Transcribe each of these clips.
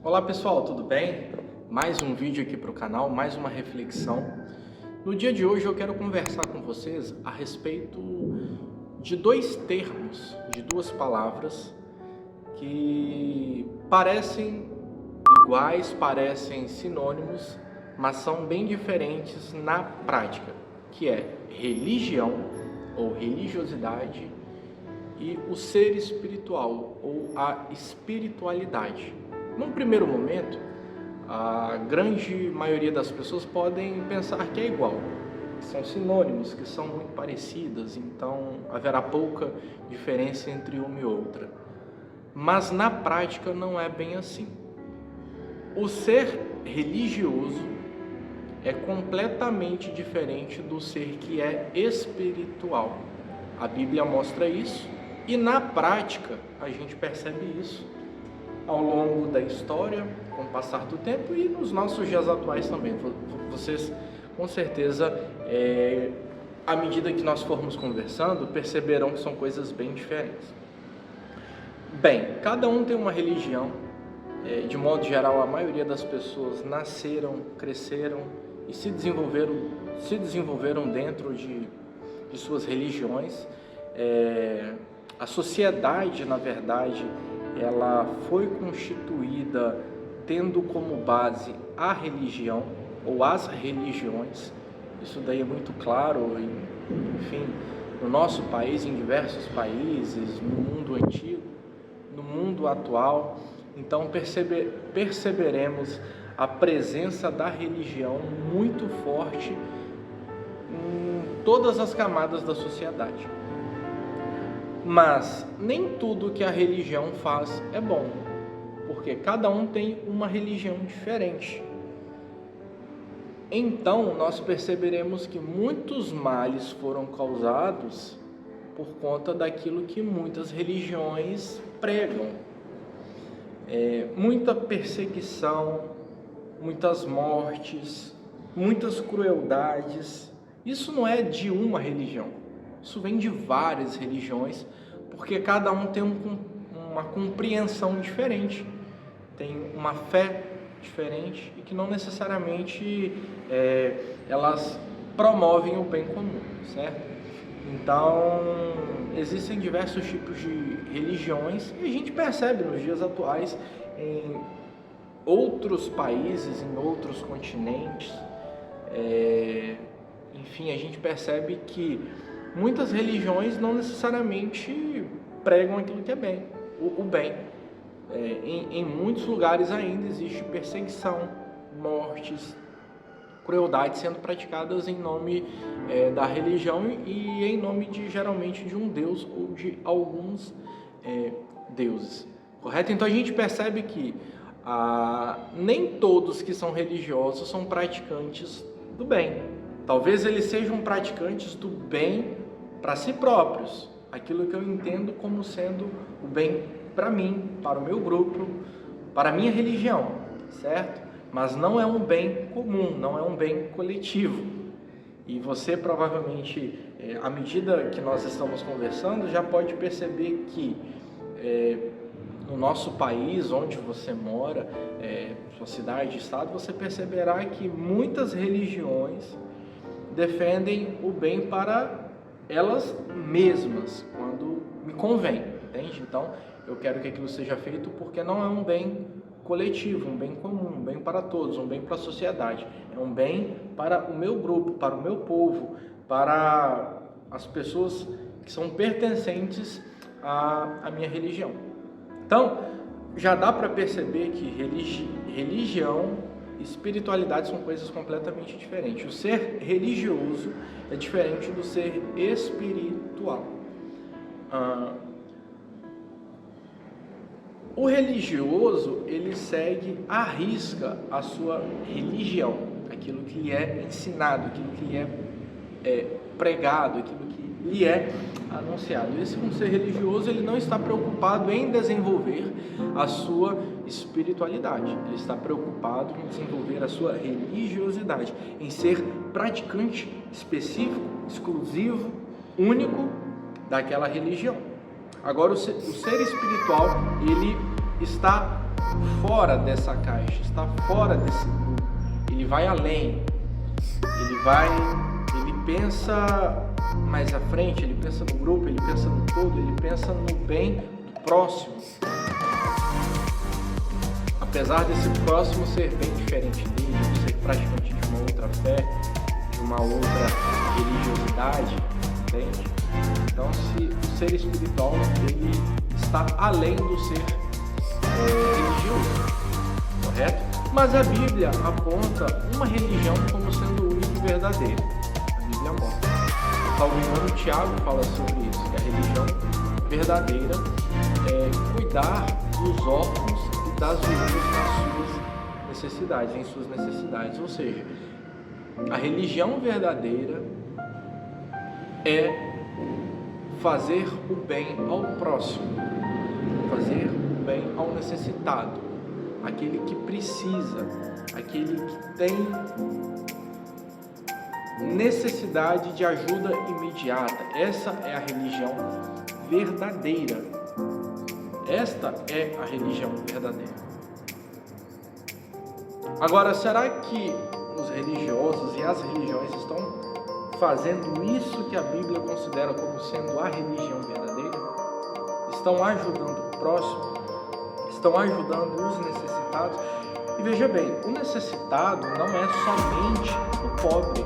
Olá pessoal, tudo bem? Mais um vídeo aqui para o canal, mais uma reflexão. No dia de hoje eu quero conversar com vocês a respeito de dois termos, de duas palavras que parecem iguais, parecem sinônimos, mas são bem diferentes na prática, que é religião ou religiosidade e o ser espiritual ou a espiritualidade. Num primeiro momento, a grande maioria das pessoas podem pensar que é igual, que são sinônimos, que são muito parecidas, então haverá pouca diferença entre uma e outra. Mas na prática não é bem assim. O ser religioso é completamente diferente do ser que é espiritual. A Bíblia mostra isso e na prática a gente percebe isso ao longo da história, com o passar do tempo e nos nossos dias atuais também. Vocês, com certeza, à medida que nós formos conversando, perceberão que são coisas bem diferentes. Bem, cada um tem uma religião. De modo geral, a maioria das pessoas nasceram, cresceram e se desenvolveram dentro de suas religiões. A sociedade, na verdade, ela foi constituída tendo como base a religião ou as religiões. Isso daí é muito claro, enfim, no nosso país, em diversos países, no mundo antigo, no mundo atual. Então perceberemos a presença da religião muito forte em todas as camadas da sociedade. Mas nem tudo que a religião faz é bom, porque cada um tem uma religião diferente. Então nós perceberemos que muitos males foram causados por conta daquilo que muitas religiões pregam. Muita perseguição, muitas mortes, muitas crueldades. Isso não é de uma religião. Isso vem de várias religiões, porque cada um tem uma compreensão diferente, tem uma fé diferente e que não necessariamente elas promovem o bem comum, certo? Então, existem diversos tipos de religiões e a gente percebe nos dias atuais em outros países, em outros continentes, enfim, a gente percebe que muitas religiões não necessariamente pregam aquilo que é bem, o bem. Em muitos lugares ainda existe perseguição, mortes, crueldade sendo praticadas em nome da religião e em nome geralmente de um deus ou de alguns deuses. Correto? Então a gente percebe que nem todos que são religiosos são praticantes do bem. Talvez eles sejam praticantes do bem para si próprios, aquilo que eu entendo como sendo o bem para mim, para o meu grupo, para a minha religião, certo? Mas não é um bem comum, não é um bem coletivo. E você provavelmente, à medida que nós estamos conversando, já pode perceber que no nosso país, onde você mora, sua cidade, estado, você perceberá que muitas religiões defendem o bem para elas mesmas, quando me convém, entende? Então, eu quero que aquilo seja feito porque não é um bem coletivo, um bem comum, um bem para todos, um bem para a sociedade. É um bem para o meu grupo, para o meu povo, para as pessoas que são pertencentes à minha religião. Então, já dá para perceber que religião e espiritualidade são coisas completamente diferentes. O ser religioso é diferente do ser espiritual. O religioso, ele segue à risca a sua religião, aquilo que lhe é ensinado, aquilo que lhe é pregado, aquilo que lhe é anunciado. Esse ser religioso, ele não está preocupado em desenvolver a sua espiritualidade, ele está preocupado em desenvolver a sua religiosidade, em ser praticante específico, exclusivo, único daquela religião. Agora, o ser espiritual, ele está fora dessa caixa, está fora desse grupo. Ele vai além. Ele pensa mais à frente, ele pensa no grupo, ele pensa no todo, ele pensa no bem do próximo. Apesar desse próximo ser bem diferente dele, de ser praticante de uma outra fé, de uma outra religiosidade, entende? Então, se o ser espiritual, ele está além do ser religioso, correto? Mas a Bíblia aponta uma religião como sendo única e verdadeira. A Bíblia mostra. Salvo engano, Tiago fala sobre isso, que a religião verdadeira é cuidar dos órfãos e das viúvas em suas necessidades. Ou seja, a religião verdadeira é fazer o bem ao próximo, fazer o bem ao necessitado, aquele que precisa, aquele que tem necessidade de ajuda imediata. Essa é a religião verdadeira. Esta é a religião verdadeira. Agora, será que os religiosos e as religiões estão fazendo isso que a Bíblia considera como sendo a religião verdadeira? Estão ajudando o próximo? Estão ajudando os necessitados? E veja bem, o necessitado não é somente o pobre,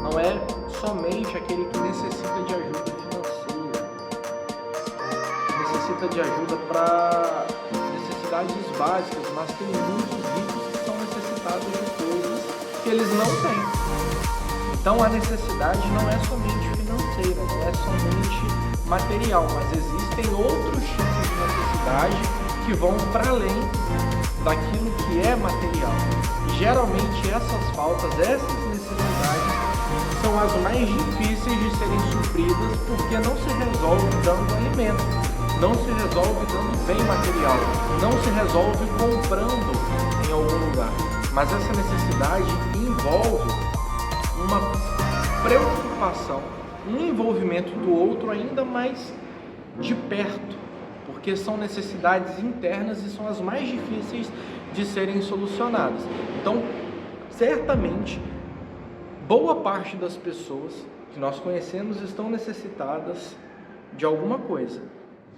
não é somente aquele que necessita de ajuda financeira, necessita de ajuda para necessidades básicas, mas tem muitos ricos que são necessitados de coisas que eles não têm. Então a necessidade não é somente financeira, não é somente material, mas existem outros tipos de necessidade que vão para além daquilo que é material. E geralmente essas faltas, essas necessidades são as mais difíceis de serem supridas, porque não se resolve dando alimento, não se resolve dando bem material, não se resolve comprando em algum lugar. Mas essa necessidade envolve uma preocupação, um envolvimento do outro ainda mais de perto, porque são necessidades internas e são as mais difíceis de serem solucionadas. Então, certamente, boa parte das pessoas que nós conhecemos estão necessitadas de alguma coisa,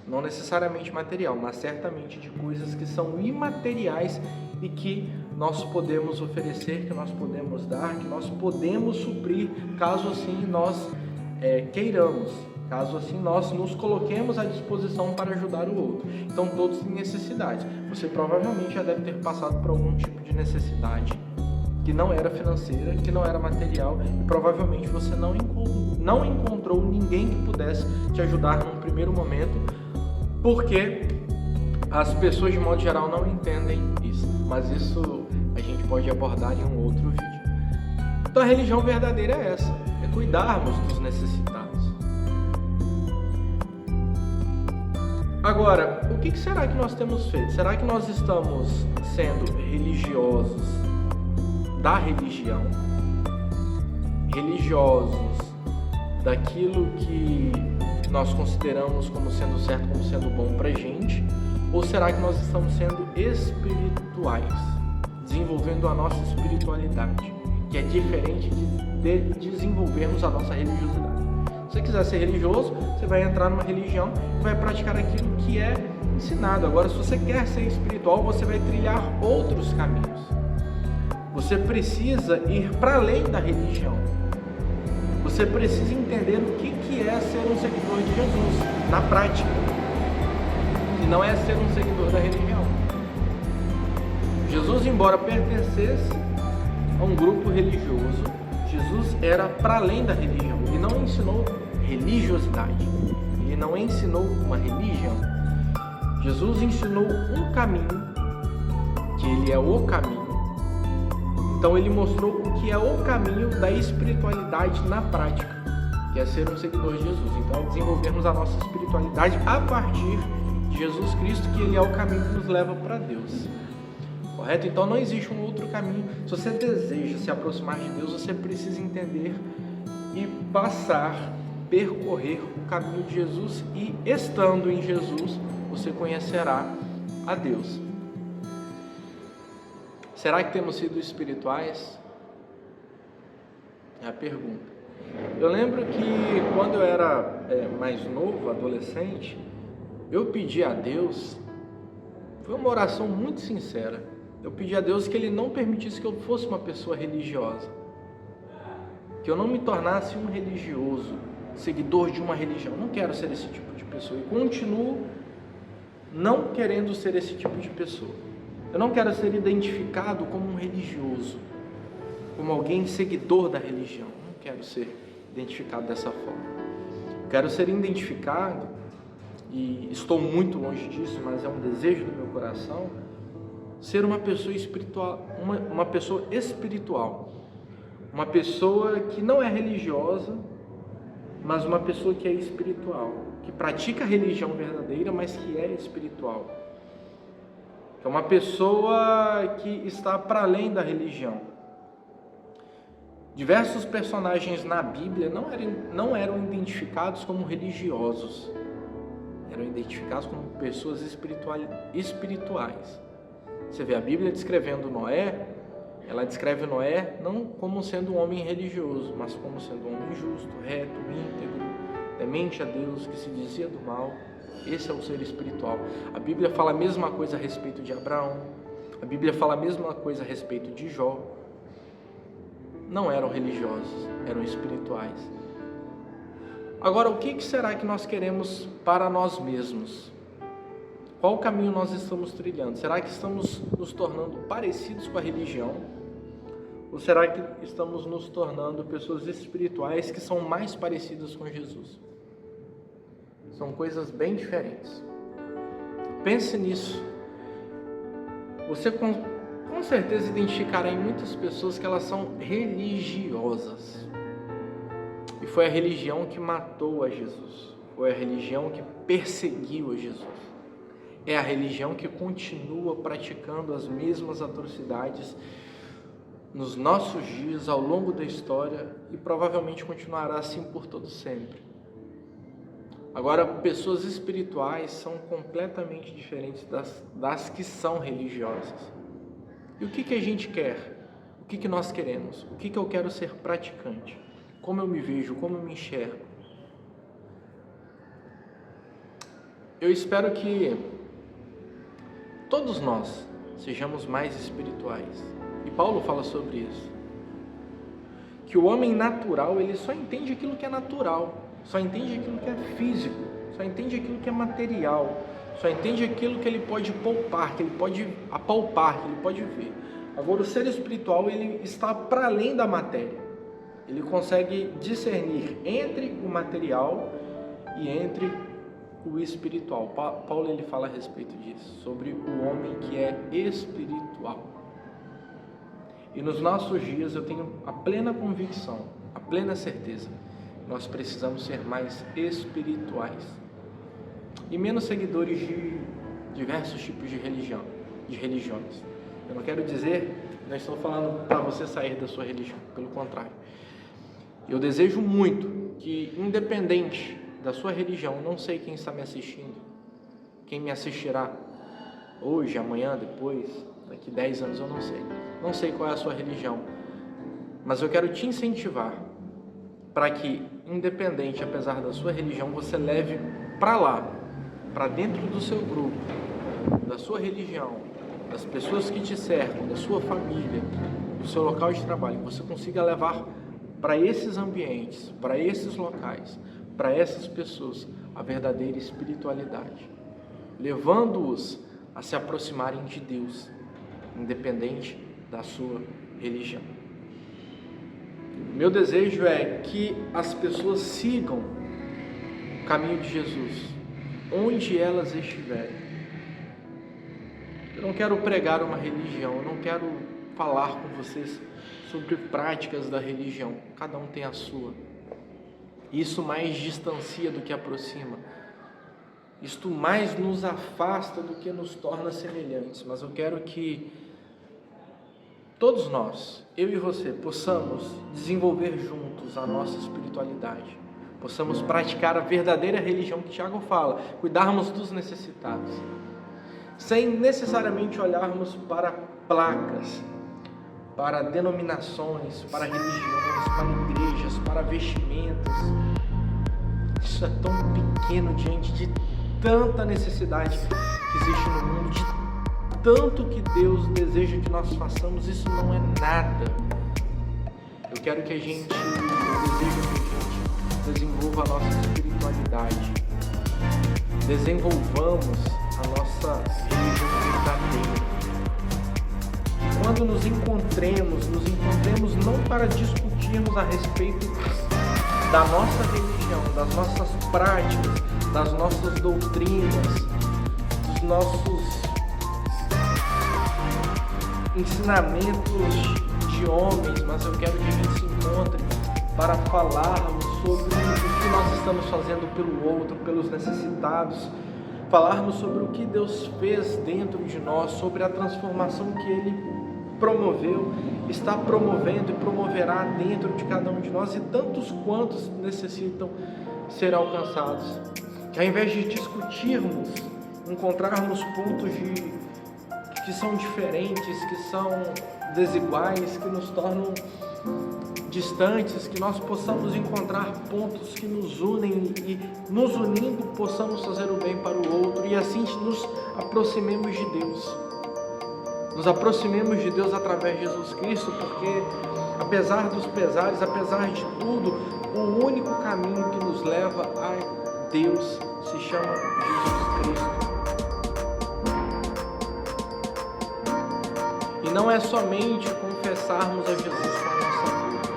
não necessariamente material, mas certamente de coisas que são imateriais e que nós podemos oferecer, que nós podemos dar, que nós podemos suprir, caso assim nós queiramos, caso assim nós nos coloquemos à disposição para ajudar o outro. Então todos têm necessidade. Você provavelmente já deve ter passado por algum tipo de necessidade que não era financeira, que não era material, e provavelmente você não encontrou ninguém que pudesse te ajudar num primeiro momento, porque as pessoas de modo geral não entendem isso, mas isso a gente pode abordar em um outro vídeo. Então a religião verdadeira é essa, é cuidarmos dos necessitados. Agora, o que será que nós temos feito? Será que nós estamos sendo religiosos da religião, religiosos daquilo que nós consideramos como sendo certo, como sendo bom pra gente? Ou será que nós estamos sendo espirituais, desenvolvendo a nossa espiritualidade, que é diferente de desenvolvermos a nossa religiosidade? Se você quiser ser religioso, você vai entrar numa religião e vai praticar aquilo que é ensinado. Agora, se você quer ser espiritual, você vai trilhar outros caminhos. Você precisa ir para além da religião. Você precisa entender o que é ser um seguidor de Jesus na prática. E não é ser um seguidor da religião. Jesus, embora pertencesse a um grupo religioso, Jesus era para além da religião. Ele não ensinou religiosidade. Ele não ensinou uma religião. Jesus ensinou um caminho, que ele é o caminho. Então ele mostrou o que é o caminho da espiritualidade na prática, que é ser um seguidor de Jesus. Então desenvolvermos a nossa espiritualidade a partir de Jesus Cristo, que ele é o caminho que nos leva para Deus. Correto? Então não existe um outro caminho. Se você deseja se aproximar de Deus, você precisa entender e percorrer o caminho de Jesus, e estando em Jesus, você conhecerá a Deus. será que temos sido espirituais? É a pergunta. Eu lembro que quando eu era mais novo, adolescente, eu pedi a Deus, foi uma oração muito sincera, eu pedi a Deus que Ele não permitisse que eu fosse uma pessoa religiosa, que eu não me tornasse um religioso, seguidor de uma religião. Eu não quero ser esse tipo de pessoa e continuo não querendo ser esse tipo de pessoa. Eu não quero ser identificado como um religioso, como alguém seguidor da religião. Eu não quero ser identificado dessa forma. Eu quero ser identificado, e estou muito longe disso, mas é um desejo do meu coração, ser uma pessoa espiritual, uma pessoa espiritual, uma pessoa que não é religiosa, mas uma pessoa que é espiritual, que pratica a religião verdadeira, mas que é espiritual. É uma pessoa que está para além da religião. Diversos personagens na Bíblia não eram identificados como religiosos, eram identificados como pessoas espirituais. Você vê a Bíblia descrevendo Noé, ela descreve Noé não como sendo um homem religioso, mas como sendo um homem justo, reto, íntegro, temente a Deus, que se dizia do mal. Esse é o ser espiritual. A Bíblia fala a mesma coisa a respeito de Abraão, a Bíblia fala a mesma coisa a respeito de Jó. Não eram religiosos, eram espirituais. Agora, o que será que nós queremos para nós mesmos? Qual caminho nós estamos trilhando? Será que estamos nos tornando parecidos com a religião? Ou será que estamos nos tornando pessoas espirituais que são mais parecidas com Jesus? São coisas bem diferentes. Pense nisso. Você com certeza identificará em muitas pessoas que elas são religiosas. E foi a religião que matou a Jesus. Foi a religião que perseguiu a Jesus. É a religião que continua praticando as mesmas atrocidades nos nossos dias, ao longo da história, e provavelmente continuará assim por todo sempre. Agora, pessoas espirituais são completamente diferentes das que são religiosas. E o que a gente quer? O que nós queremos? O que eu quero ser praticante? Como eu me vejo? Como eu me enxergo? Eu espero que todos nós sejamos mais espirituais. E Paulo fala sobre isso. Que o homem natural, ele só entende aquilo que é natural, só entende aquilo que é físico, só entende aquilo que é material, só entende aquilo que ele pode palpar, que ele pode apalpar, que ele pode ver. Agora, o ser espiritual, ele está para além da matéria. Ele consegue discernir entre o material e entre o espiritual. Paulo, ele fala a respeito disso, sobre o homem que é espiritual. E nos nossos dias eu tenho a plena convicção, a plena certeza, nós precisamos ser mais espirituais e menos seguidores de diversos tipos de religiões. Eu não quero dizer, não estou falando para você sair da sua religião, pelo contrário. Eu desejo muito que, independente da sua religião, eu não sei quem está me assistindo, quem me assistirá hoje, amanhã, depois, daqui 10 anos, eu não sei qual é a sua religião, mas eu quero te incentivar para que, independente, apesar da sua religião, você leve para lá, para dentro do seu grupo, da sua religião, das pessoas que te cercam, da sua família, do seu local de trabalho, que você consiga levar para esses ambientes, para esses locais, para essas pessoas, a verdadeira espiritualidade, levando-os a se aproximarem de Deus, independente da sua religião. Meu desejo é que as pessoas sigam o caminho de Jesus, onde elas estiverem. Eu não quero pregar uma religião, eu não quero falar com vocês sobre práticas da religião, cada um tem a sua. Isso mais distancia do que aproxima. Isto mais nos afasta do que nos torna semelhantes. Mas eu quero que todos nós, eu e você, possamos desenvolver juntos a nossa espiritualidade. Possamos praticar a verdadeira religião que Tiago fala, cuidarmos dos necessitados. sem necessariamente olharmos para placas, para denominações, para religiões, para igrejas, para vestimentas. Isso é tão pequeno diante de tanta necessidade que existe no mundo, de tanto que Deus deseja que nós façamos. Isso não é nada. Eu quero que a gente, eu desejo que a gente desenvolva a nossa espiritualidade, desenvolvamos a nossa religião verdadeira. E quando nos encontremos não para discutirmos a respeito da nossa religião, das nossas práticas, das nossas doutrinas, dos nossos ensinamentos de homens, mas eu quero que a gente se encontre para falarmos sobre o que nós estamos fazendo pelo outro, pelos necessitados, falarmos sobre o que Deus fez dentro de nós, sobre a transformação que Ele promoveu, está promovendo e promoverá dentro de cada um de nós e tantos quantos necessitam ser alcançados. Que ao invés de discutirmos, encontrarmos pontos que são diferentes, que são desiguais, que nos tornam distantes, que nós possamos encontrar pontos que nos unem e, nos unindo, possamos fazer o bem para o outro e assim nos aproximemos de Deus. Nos aproximemos de Deus através de Jesus Cristo, porque apesar dos pesares, apesar de tudo, o único caminho que nos leva a Deus se chama Jesus Cristo. E não é somente confessarmos a Jesus com a nossa boca,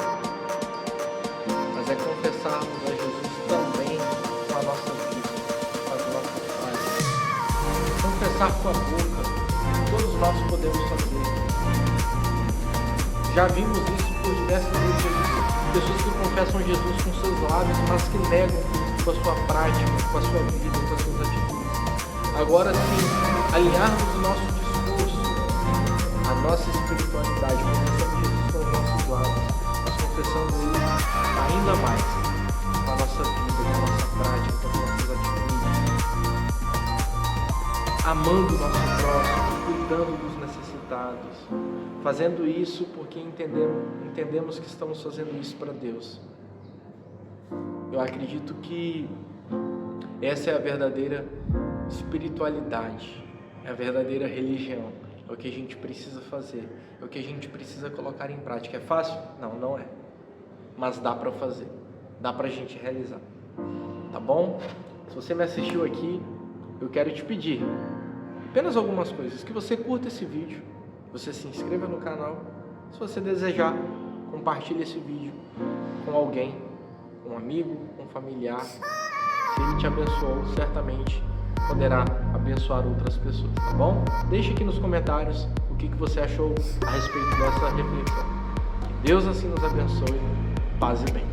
mas é confessarmos a Jesus também com a nossa vida, com as nossas frases. Confessar com a boca, todos nós podemos fazer. Já vimos isso por diversas vezes, pessoas que confessam Jesus com seus lábios, mas que negam com a sua prática, com a sua vida, com as suas atitudes. Agora sim, alinharmos o nosso discurso, a nossa espiritualidade, confessando Jesus com os nossos lábios, mas confessando Ele ainda mais com a nossa vida, com a nossa prática, com as nossas atitudes, amando o nosso próximo, cuidando dos necessitados, fazendo isso porque entendemos que estamos fazendo isso para Deus. Eu acredito que essa é a verdadeira espiritualidade, é a verdadeira religião, é o que a gente precisa fazer, é o que a gente precisa colocar em prática. É fácil? Não, não é, mas dá para fazer, dá para a gente realizar, tá bom? Se você me assistiu aqui, eu quero te pedir apenas algumas coisas, que você curta esse vídeo, você se inscreva no canal, se você desejar, compartilhe esse vídeo com alguém, com um amigo, com um familiar. Se ele te abençoou, certamente poderá abençoar outras pessoas, tá bom? Deixe aqui nos comentários o que você achou a respeito dessa reflexão. Que Deus assim nos abençoe, paz e bem.